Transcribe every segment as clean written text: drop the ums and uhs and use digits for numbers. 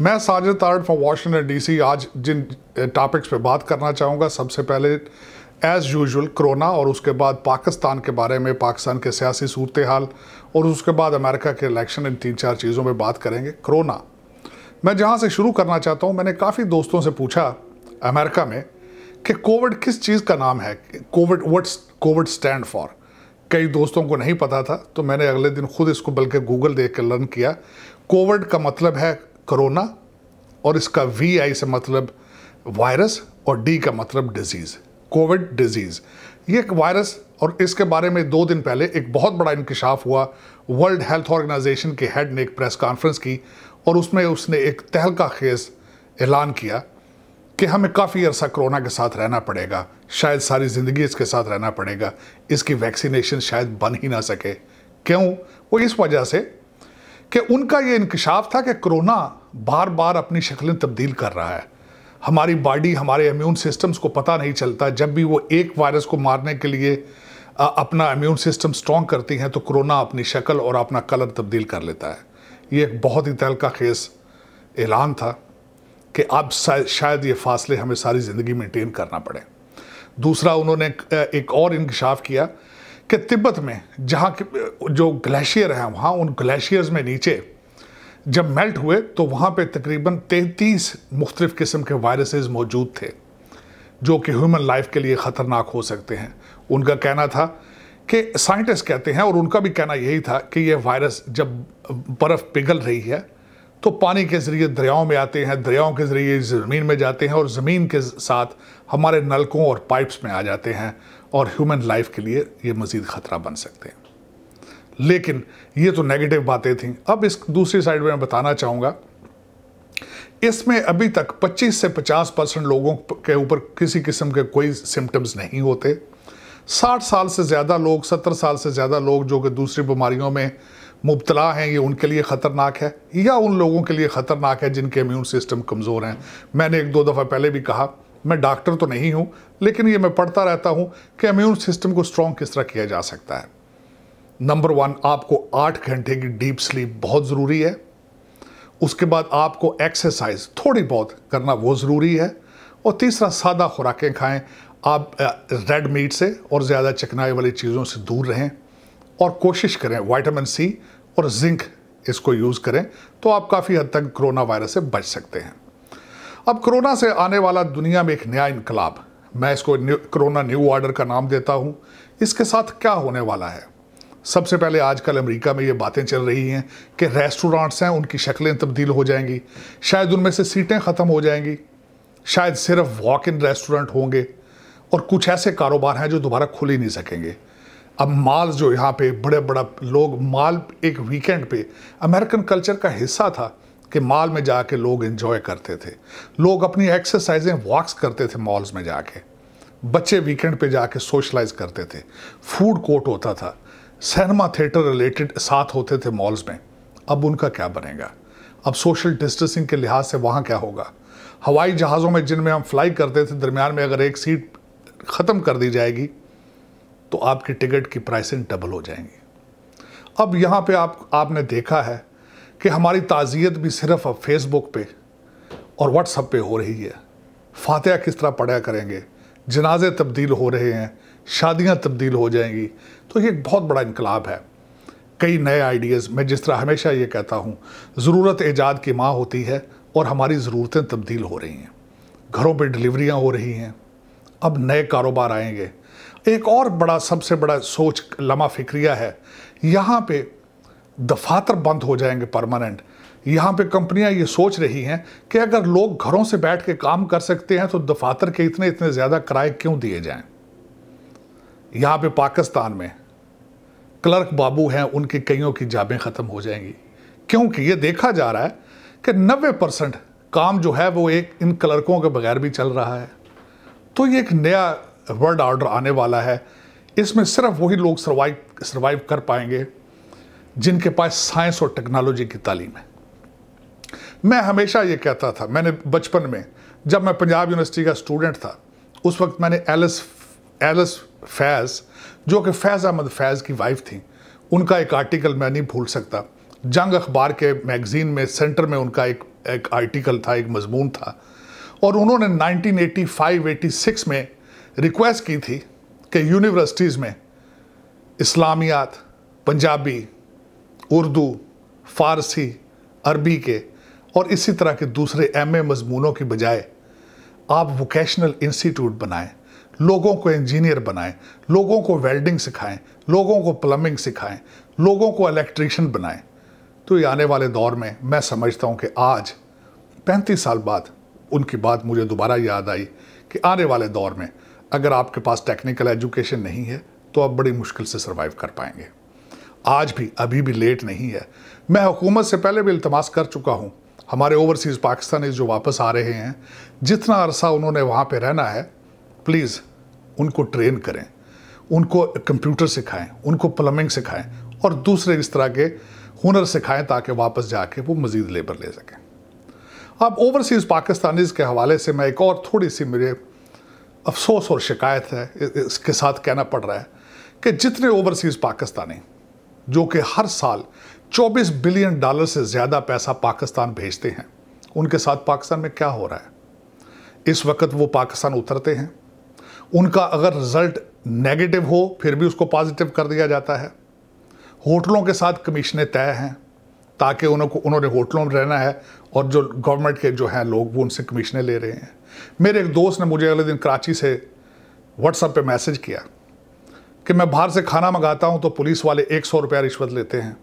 मैं Sajid Tarar from Washington DC आज जिन topics पे बात करना चाहूँगा, सबसे पहले एज़ यूजुअल कोरोना और उसके बाद पाकिस्तान के बारे में, पाकिस्तान के सियासी सूरत हाल और उसके बाद अमेरिका के इलेक्शन, इन 3-4 चीज़ों में बात करेंगे। कोरोना मैं जहाँ से शुरू करना चाहता हूँ, मैंने काफ़ी दोस्तों से पूछा अमेरिका में कि कोविड किस चीज़ का नाम है, Covid what's Covid stand for. कई दोस्तों को नहीं पता था, तो मैंने अगले दिन खुद इसको बल्कि गूगल देख के लर्न किया। कोविड का मतलब है कोरोना और इसका VI से मतलब वायरस और D का मतलब डिजीज़, कोविड डिजीज़। ये एक वायरस, और इसके बारे में 2 दिन पहले एक बहुत बड़ा इंकशाफ हुआ। वर्ल्ड हेल्थ ऑर्गेनाइजेशन के हेड ने एक प्रेस कॉन्फ्रेंस की और उसमें उसने एक तहलका खेज ऐलान किया कि हमें काफ़ी अरसा कोरोना के साथ रहना पड़ेगा, शायद सारी ज़िंदगी इसके साथ रहना पड़ेगा, इसकी वैक्सीनेशन शायद बन ही ना सके। क्यों? वो इस वजह से कि उनका ये इंकशाफ था कि कोरोना बार बार अपनी शक्लें तब्दील कर रहा है। हमारी बॉडी, हमारे इम्यून सिस्टम्स को पता नहीं चलता, जब भी वो एक वायरस को मारने के लिए अपना इम्यून सिस्टम स्ट्रॉन्ग करती हैं तो कोरोना अपनी शक्ल और अपना कलर तब्दील कर लेता है। ये एक बहुत ही तहलका खेज ऐलान था कि अब शायद ये फासले हमें सारी ज़िंदगी मेंटेन करना पड़े। दूसरा, उन्होंने एक और इंकशाफ किया कि तिब्बत में जहाँ जो ग्लेशियर हैं, वहाँ उन ग्लेशियर्स में नीचे जब मेल्ट हुए तो वहाँ पे तकरीबन 33 मुख्तलिफ़ किस्म के वायरसेस मौजूद थे जो कि ह्यूमन लाइफ के लिए ख़तरनाक हो सकते हैं। उनका कहना था कि साइंटिस्ट कहते हैं, और उनका भी कहना यही था कि ये वायरस जब बर्फ़ पिघल रही है तो पानी के ज़रिए दरियाओं में आते हैं, दरियाओं के ज़रिए ज़मीन में जाते हैं और ज़मीन के साथ हमारे नलकों और पाइप्स में आ जाते हैं और ह्यूमन लाइफ के लिए ये मज़ीद ख़तरा बन सकते हैं। लेकिन ये तो नेगेटिव बातें थीं। अब इस दूसरी साइड में मैं बताना चाहूँगा, इसमें अभी तक 25 से 50% लोगों के ऊपर किसी किस्म के कोई सिम्टम्स नहीं होते। 60 साल से ज़्यादा लोग, 70 साल से ज़्यादा लोग जो कि दूसरी बीमारियों में मुब्तला हैं, ये उनके लिए ख़तरनाक है, या उन लोगों के लिए ख़तरनाक है जिनके इम्यून सिस्टम कमज़ोर हैं। मैंने 1-2 दफ़ा पहले भी कहा, मैं डॉक्टर तो नहीं हूँ, लेकिन ये मैं पढ़ता रहता हूँ कि इम्यून सिस्टम को स्ट्रॉन्ग किस तरह किया जा सकता है। नंबर 1, आपको 8 घंटे की डीप स्लीप बहुत ज़रूरी है। उसके बाद आपको एक्सरसाइज थोड़ी बहुत करना वो ज़रूरी है। और तीसरा, सादा खुराकें खाएँ। आप रेड मीट से और ज़्यादा चिकनाई वाली चीज़ों से दूर रहें और कोशिश करें विटामिन C और जिंक इसको यूज़ करें, तो आप काफ़ी हद तक कोरोना वायरस से बच सकते हैं। अब कोरोना से आने वाला दुनिया में एक नया इनकलाब, मैं इसको कोरोना न्यू ऑर्डर का नाम देता हूँ। इसके साथ क्या होने वाला है? सबसे पहले आजकल अमेरिका में ये बातें चल रही हैं कि रेस्टोरेंट्स हैं, उनकी शक्लें तब्दील हो जाएंगी, शायद उनमें से सीटें ख़त्म हो जाएंगी, शायद सिर्फ वॉक इन रेस्टोरेंट होंगे और कुछ ऐसे कारोबार हैं जो दोबारा खुल ही नहीं सकेंगे। अब माल, जो यहाँ पे बड़े बड़ा लोग माल, एक वीकेंड पे अमेरिकन कल्चर का हिस्सा था कि माल में जाके लोग एंजॉय करते थे, लोग अपनी एक्सरसाइजें वॉक्स करते थे मॉल्स में जाके, बच्चे वीकेंड पे जाके सोशलाइज करते थे, फूड कोर्ट होता था, सिनेमा थिएटर रिलेटेड साथ होते थे मॉल्स में। अब उनका क्या बनेगा? अब सोशल डिस्टेंसिंग के लिहाज से वहाँ क्या होगा? हवाई जहाज़ों में जिनमें हम फ्लाई करते थे, दरमियान में अगर एक सीट ख़त्म कर दी जाएगी तो आपकी टिकट की प्राइसें डबल हो जाएंगी। अब यहाँ पे आपने देखा है कि हमारी ताज़ियत भी सिर्फ अब फेसबुक पे और व्हाट्सएप पे हो रही है। फातिहा किस तरह पढ़ा करेंगे, जनाजे तब्दील हो रहे हैं, शादियाँ तब्दील हो जाएंगी। तो ये एक बहुत बड़ा इनकलाब है। कई नए आइडियाज़, मैं जिस तरह हमेशा ये कहता हूँ, ज़रूरत ईजाद की माँ होती है और हमारी ज़रूरतें तब्दील हो रही हैं। घरों पे डिलीवरियाँ हो रही हैं, अब नए कारोबार आएंगे। एक और बड़ा, सबसे बड़ा सोच लम्हा फिक्रिया है, यहाँ पे दफातर बंद हो जाएंगे परमानेंट। यहाँ पे कंपनियाँ ये सोच रही हैं कि अगर लोग घरों से बैठ के काम कर सकते हैं तो दफातर के इतने ज़्यादा किराए क्यों दिए जाएं। यहाँ पे पाकिस्तान में क्लर्क बाबू हैं, उनकी कईयों की जॉबें ख़त्म हो जाएंगी, क्योंकि ये देखा जा रहा है कि 90% काम जो है वो एक इन क्लर्कों के बगैर भी चल रहा है। तो ये एक नया वर्ल्ड ऑर्डर आने वाला है। इसमें सिर्फ वही लोग सर्वाइव कर पाएंगे जिनके पास साइंस और टेक्नोलॉजी की तालीम है। मैं हमेशा ये कहता था, मैंने बचपन में जब मैं पंजाब यूनिवर्सिटी का स्टूडेंट था, उस वक्त मैंने एलिस फैज़, जो कि फैज़ अहमद फैज़ की वाइफ थी, उनका एक आर्टिकल मैं नहीं भूल सकता। जंग अखबार के मैगज़ीन में सेंटर में उनका एक एक आर्टिकल था, एक मजमून था, और उन्होंने 1985-86 में रिक्वेस्ट की थी कि यूनिवर्सिटीज़ में इस्लामियात, पंजाबी, उर्दू, फ़ारसी, अरबी के और इसी तरह के दूसरे MA मजमूनों की बजाय आप वोकेशनल इंस्टीट्यूट बनाएं, लोगों को इंजीनियर बनाएं, लोगों को वेल्डिंग सिखाएं, लोगों को प्लम्बिंग सिखाएं, लोगों को इलेक्ट्रीशियन बनाएं। तो ये आने वाले दौर में मैं समझता हूँ कि आज 35 साल बाद उनकी बात मुझे दोबारा याद आई कि आने वाले दौर में अगर आपके पास टेक्निकल एजुकेशन नहीं है तो आप बड़ी मुश्किल से सर्वाइव कर पाएंगे। आज भी, अभी भी लेट नहीं है। मैं हुकूमत से पहले भी इल्तमास कर चुका हूँ, हमारे ओवरसीज़ पाकिस्तानी जो वापस आ रहे हैं, जितना अरसा उन्होंने वहाँ पे रहना है, प्लीज़ उनको ट्रेन करें, उनको कंप्यूटर सिखाएं, उनको प्लम्बिंग सिखाएं और दूसरे इस तरह के हुनर सिखाएं ताकि वापस जाके वो मज़ीद लेबर ले सकें। अब ओवरसीज़ पाकिस्तानीज़ के हवाले से मैं एक और थोड़ी सी मेरे अफसोस और शिकायत है, इसके साथ कहना पड़ रहा है कि जितने ओवरसीज़ पाकिस्तानी जो कि हर साल $24 बिलियन से ज़्यादा पैसा पाकिस्तान भेजते हैं, उनके साथ पाकिस्तान में क्या हो रहा है? इस वक्त वो पाकिस्तान उतरते हैं, उनका अगर रिज़ल्ट नेगेटिव हो फिर भी उसको पॉजिटिव कर दिया जाता है। होटलों के साथ कमीशनें तय हैं ताकि उन्होंने होटलों में रहना है और जो गवर्नमेंट के जो हैं लोग वो उनसे कमीशनें ले रहे हैं। मेरे एक दोस्त ने मुझे अगले दिन कराची से व्हाट्सएप पे मैसेज किया कि मैं बाहर से खाना मंगाता हूं तो पुलिस वाले 100 रुपया रिश्वत लेते हैं,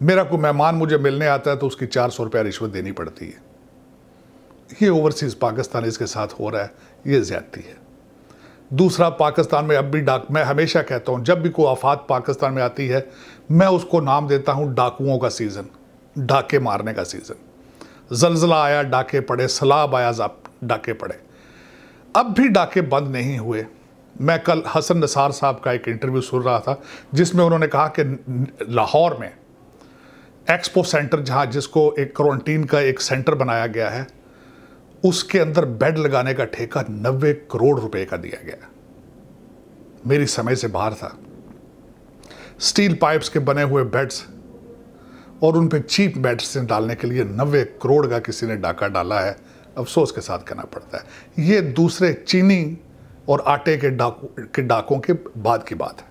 मेरा कोई मेहमान मुझे मिलने आता है तो उसकी 400 रुपया रिश्वत देनी पड़ती है। ये ओवरसीज़ पाकिस्तानी इसके साथ हो रहा है, ये ज़्यादती है। दूसरा, पाकिस्तान में अब भी मैं हमेशा कहता हूँ जब भी कोई आफत पाकिस्तान में आती है मैं उसको नाम देता हूँ डाकुओं का सीज़न, डाके मारने का सीज़न। ज़लज़ला आया, डाके पड़े, सैलाब आया, डाके पड़े। अब भी डाके बंद नहीं हुए। मैं कल हसन निसार साहब का एक इंटरव्यू सुन रहा था जिसमें उन्होंने कहा कि लाहौर में एक्सपो सेंटर, जहाँ जिसको एक क्वारंटीन का एक सेंटर बनाया गया है, उसके अंदर बेड लगाने का ठेका 90 करोड़ रुपए का दिया गया। मेरी समझ से बाहर था। स्टील पाइप्स के बने हुए बेड्स और उन पे चीप बेड्स डालने के लिए 90 करोड़ का किसी ने डाका डाला है। अफसोस के साथ कहना पड़ता है, ये दूसरे चीनी और आटे के डाकों के बाद की बात है।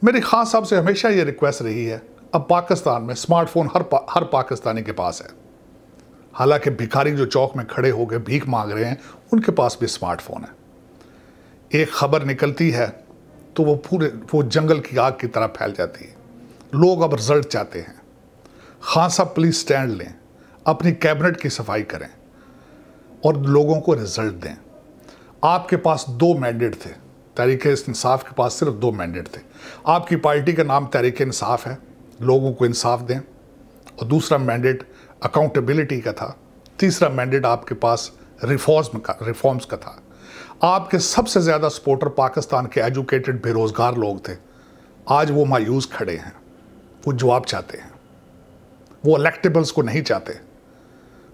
मेरी खान साहब से हमेशा ये रिक्वेस्ट रही है, अब पाकिस्तान में स्मार्टफोन हर पाकिस्तानी के पास है। हालांकि भिखारी जो चौक में खड़े होकर भीख मांग रहे हैं उनके पास भी स्मार्टफोन है। एक खबर निकलती है तो वो जंगल की आग की तरह फैल जाती है। लोग अब रिजल्ट चाहते हैं। खान साहब प्लीज स्टैंड लें, अपनी कैबिनेट की सफाई करें और लोगों को रिजल्ट दें। आपके पास 2 मैंडेट थे, तहरीक इंसाफ के पास सिर्फ 2 मैंडेट थे। आपकी पार्टी का नाम तहरीक इंसाफ है, लोगों को इंसाफ दें। और दूसरा मैंडेट अकाउंटेबिलिटी का था। तीसरा मैंडेट आपके पास रिफॉर्म्स का था। आपके सबसे ज़्यादा सपोर्टर पाकिस्तान के एजुकेटेड बेरोज़गार लोग थे। आज वो मायूस खड़े हैं, वो जवाब चाहते हैं, वो इलेक्टेबल्स को नहीं चाहते।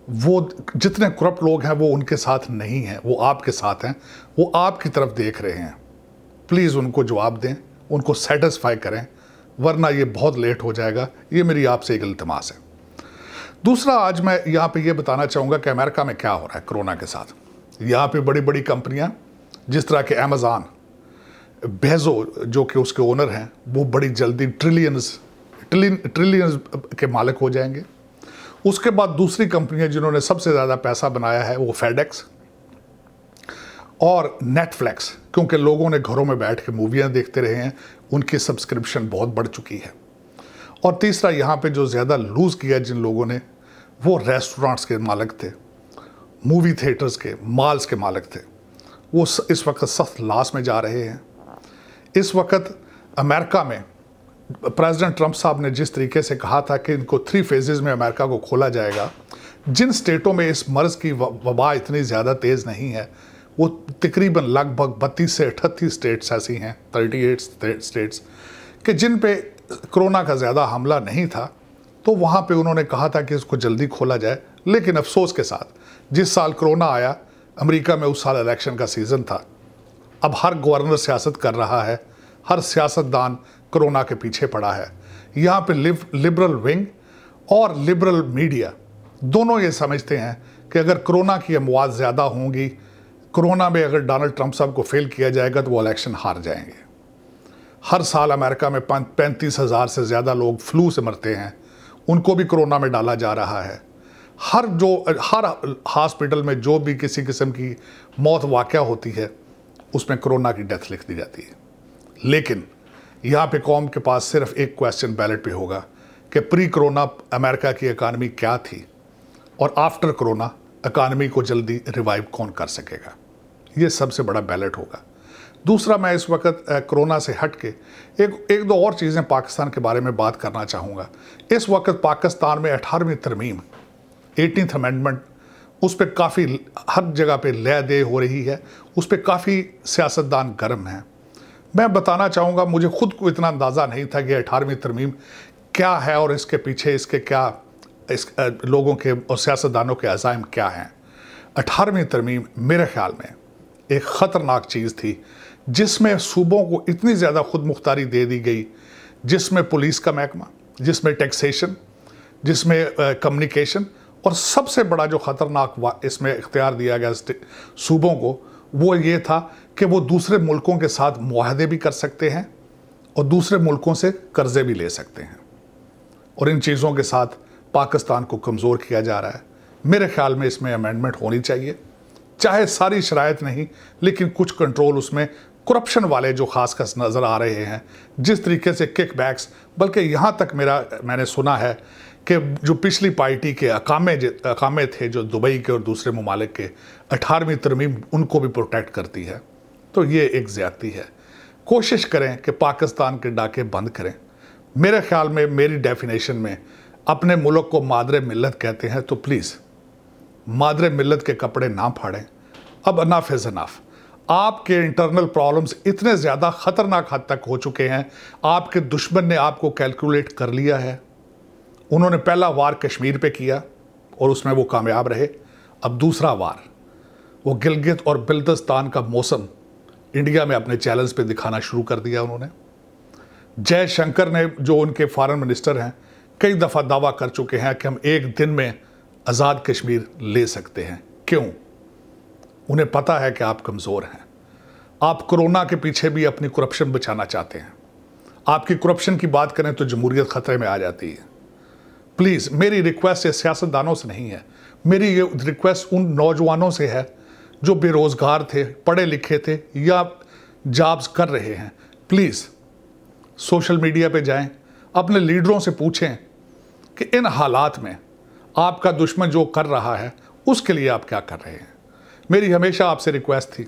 वो जितने करप्ट लोग हैं वो उनके साथ नहीं हैं, वो आपके साथ हैं, वो आपकी तरफ देख रहे हैं। प्लीज़ उनको जवाब दें, उनको सेटिस्फाई करें, वरना ये बहुत लेट हो जाएगा। ये मेरी आपसे एक इल्तिमास है। दूसरा, आज मैं यहाँ पे ये बताना चाहूँगा कि अमेरिका में क्या हो रहा है कोरोना के साथ। यहाँ पे बड़ी बड़ी कंपनियाँ जिस तरह के अमेज़ॉन, बेजो जो कि उसके ओनर हैं, वो बड़ी जल्दी ट्रिलियंस के मालिक हो जाएंगे। उसके बाद दूसरी कंपनियाँ जिन्होंने सबसे ज़्यादा पैसा बनाया है वो फेडेक्स और नेटफ्लिक्स, क्योंकि लोगों ने घरों में बैठ के मूवियाँ देखते रहे हैं, उनकी सब्सक्रिप्शन बहुत बढ़ चुकी है। और तीसरा, यहाँ पे जो ज़्यादा लूज़ किया जिन लोगों ने, वो रेस्टोरेंट्स के मालिक थे, मूवी थिएटर्स के, मॉल्स के मालिक थे। वो इस वक्त सख्त लॉस में जा रहे हैं। इस वक्त अमेरिका में प्रेसिडेंट ट्रंप साहब ने जिस तरीके से कहा था कि इनको 3 फेजेज़ में अमेरिका को खोला जाएगा, जिन स्टेटों में इस मर्ज़ की वबा इतनी ज़्यादा तेज़ नहीं है, वो तकरीबन लगभग 32 से 38 स्टेट्स ऐसी हैं, 38 स्टेट्स कि जिन पे कोरोना का ज़्यादा हमला नहीं था। तो वहाँ पे उन्होंने कहा था कि इसको जल्दी खोला जाए। लेकिन अफसोस के साथ जिस साल कोरोना आया अमेरिका में, उस साल इलेक्शन का सीज़न था। अब हर गवर्नर सियासत कर रहा है, हर सियासतदान कोरोना के पीछे पड़ा है। यहाँ पे लिबरल विंग और लिबरल मीडिया दोनों ये समझते हैं कि अगर कोरोना की अमवात ज़्यादा होंगी, कोरोना में अगर डोनाल्ड ट्रंप साहब को फेल किया जाएगा तो वो इलेक्शन हार जाएंगे। हर साल अमेरिका में 35,000 से ज़्यादा लोग फ्लू से मरते हैं, उनको भी कोरोना में डाला जा रहा है। हर हॉस्पिटल में जो भी किसी किस्म की मौत वाक़या होती है उसमें कोरोना की डेथ लिख दी जाती है। लेकिन यहाँ पे कौम के पास सिर्फ एक क्वेश्चन बैलेट पे होगा कि प्री कोरोना अमेरिका की इकानमी क्या थी और आफ्टर कोरोना इकानमी को जल्दी रिवाइव कौन कर सकेगा। ये सबसे बड़ा बैलेट होगा। दूसरा, मैं इस वक्त कोरोना से हट के एक दो और चीज़ें पाकिस्तान के बारे में बात करना चाहूँगा। इस वक्त पाकिस्तान में 18वीं तरमीम 18th अमेंडमेंट, उस पर काफ़ी हर जगह पे लय दे हो रही है, उस पर काफ़ी सियासतदान गर्म हैं। मैं बताना चाहूँगा, मुझे खुद को इतना अंदाज़ा नहीं था कि 18वीं तरमीम क्या है और इसके पीछे इसके क्या लोगों के और सियासतदानों के अज़ाइम क्या हैं। 18वीं तरमीम मेरे ख़्याल में एक ख़तरनाक चीज़ थी जिसमें सूबों को इतनी ज़्यादा खुद मुख्तारी दे दी गई, जिसमें पुलिस का महकमा, जिसमें टैक्सेशन, जिसमें कम्युनिकेशन, और सबसे बड़ा जो ख़तरनाक इसमें इख्तियार दिया गया सूबों को वो ये था कि वो दूसरे मुल्कों के साथ मुआहदे भी कर सकते हैं और दूसरे मुल्कों से कर्ज़े भी ले सकते हैं। और इन चीज़ों के साथ पाकिस्तान को कमज़ोर किया जा रहा है। मेरे ख़्याल में इसमें अमेंडमेंट होनी चाहिए, चाहे सारी शराइत नहीं, लेकिन कुछ कंट्रोल उसमें करप्शन वाले जो खास नज़र आ रहे हैं, जिस तरीके से किक बैक्स, बल्कि यहाँ तक मैंने सुना है कि जो पिछली पार्टी के अकामे थे जो दुबई के और दूसरे ममालिक के, 18वीं तरमीम उनको भी प्रोटेक्ट करती है। तो ये एक ज़्यादती है। कोशिश करें कि पाकिस्तान के डाके बंद करें। मेरे ख़्याल में, मेरी डेफिनेशन में, अपने मुल्क को मादरे मिल्लत कहते हैं, तो प्लीज़ मादरे मिल्लत के कपड़े ना फाड़ें। अब अनफ इज़ अनफ। आपके इंटरनल प्रॉब्लम्स इतने ज़्यादा ख़तरनाक हद तक हो चुके हैं, आपके दुश्मन ने आपको कैलकुलेट कर लिया है। उन्होंने पहला वार कश्मीर पे किया और उसमें वो कामयाब रहे। अब दूसरा वार, वो गिलगित और बिल्तिस्तान का मौसम इंडिया में अपने चैलेंज पे दिखाना शुरू कर दिया उन्होंने। जयशंकर ने, जो उनके फॉरेन मिनिस्टर हैं, कई दफ़ा दावा कर चुके हैं कि हम एक दिन में आज़ाद कश्मीर ले सकते हैं। क्यों? उन्हें पता है कि आप कमज़ोर हैं। आप कोरोना के पीछे भी अपनी करप्शन बचाना चाहते हैं। आपकी करप्शन की बात करें तो जमहूरियत ख़तरे में आ जाती है। प्लीज़, मेरी रिक्वेस्ट ये सियासतदानों से नहीं है, मेरी ये रिक्वेस्ट उन नौजवानों से है जो बेरोज़गार थे, पढ़े लिखे थे या जॉब्स कर रहे हैं। प्लीज़ सोशल मीडिया पे जाएं, अपने लीडरों से पूछें कि इन हालात में आपका दुश्मन जो कर रहा है उसके लिए आप क्या कर रहे हैं। मेरी हमेशा आपसे रिक्वेस्ट थी,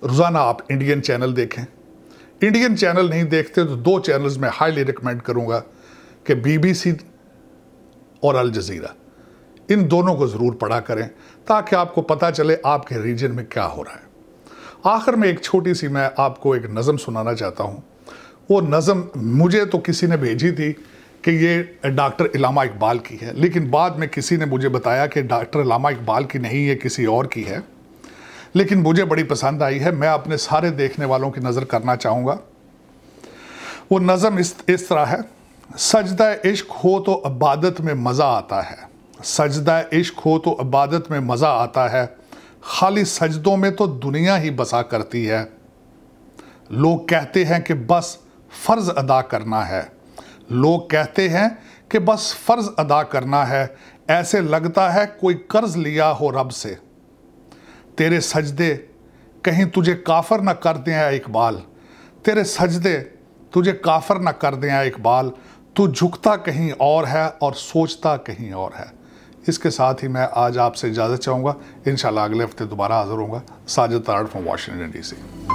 रोज़ाना आप इंडियन चैनल देखें। इंडियन चैनल नहीं देखते तो दो चैनल्स में हाईली रिकमेंड करूँगा कि BBC और अल जज़ीरा, इन दोनों को ज़रूर पढ़ा करें ताकि आपको पता चले आपके रीजन में क्या हो रहा है। आखिर में एक छोटी सी मैं आपको एक नज़म सुनाना चाहता हूँ। वो नज़म मुझे तो किसी ने भेजी थी कि ये डॉक्टर इलामा इकबाल की है, लेकिन बाद में किसी ने मुझे बताया कि डॉक्टर इलामा इकबाल की नहीं, ये किसी और की है, लेकिन मुझे बड़ी पसंद आई है। मैं अपने सारे देखने वालों की नज़र करना चाहूँगा। वो नज़म इस तरह है, सजदा इश्क हो तो इबादत में मज़ा आता है, सजदा इश्क हो तो इबादत में मज़ा आता है, खाली सजदों में तो दुनिया ही बसा करती है। लोग कहते हैं कि बस फ़र्ज़ अदा करना है, लोग कहते हैं कि बस फ़र्ज़ अदा करना है, ऐसे लगता है कोई कर्ज़ लिया हो रब से। तेरे सजदे कहीं तुझे काफ़र न कर दें ऐ इकबाल, तेरे सजदे तुझे काफ़र न कर दें ऐ इकबाल, तू झुकता कहीं और है और सोचता कहीं और है। इसके साथ ही मैं आज आपसे इजाज़त चाहूँगा। इंशाल्लाह अगले हफ्ते दोबारा हाज़िर होऊंगा। Sajid Tarar from Washington DC।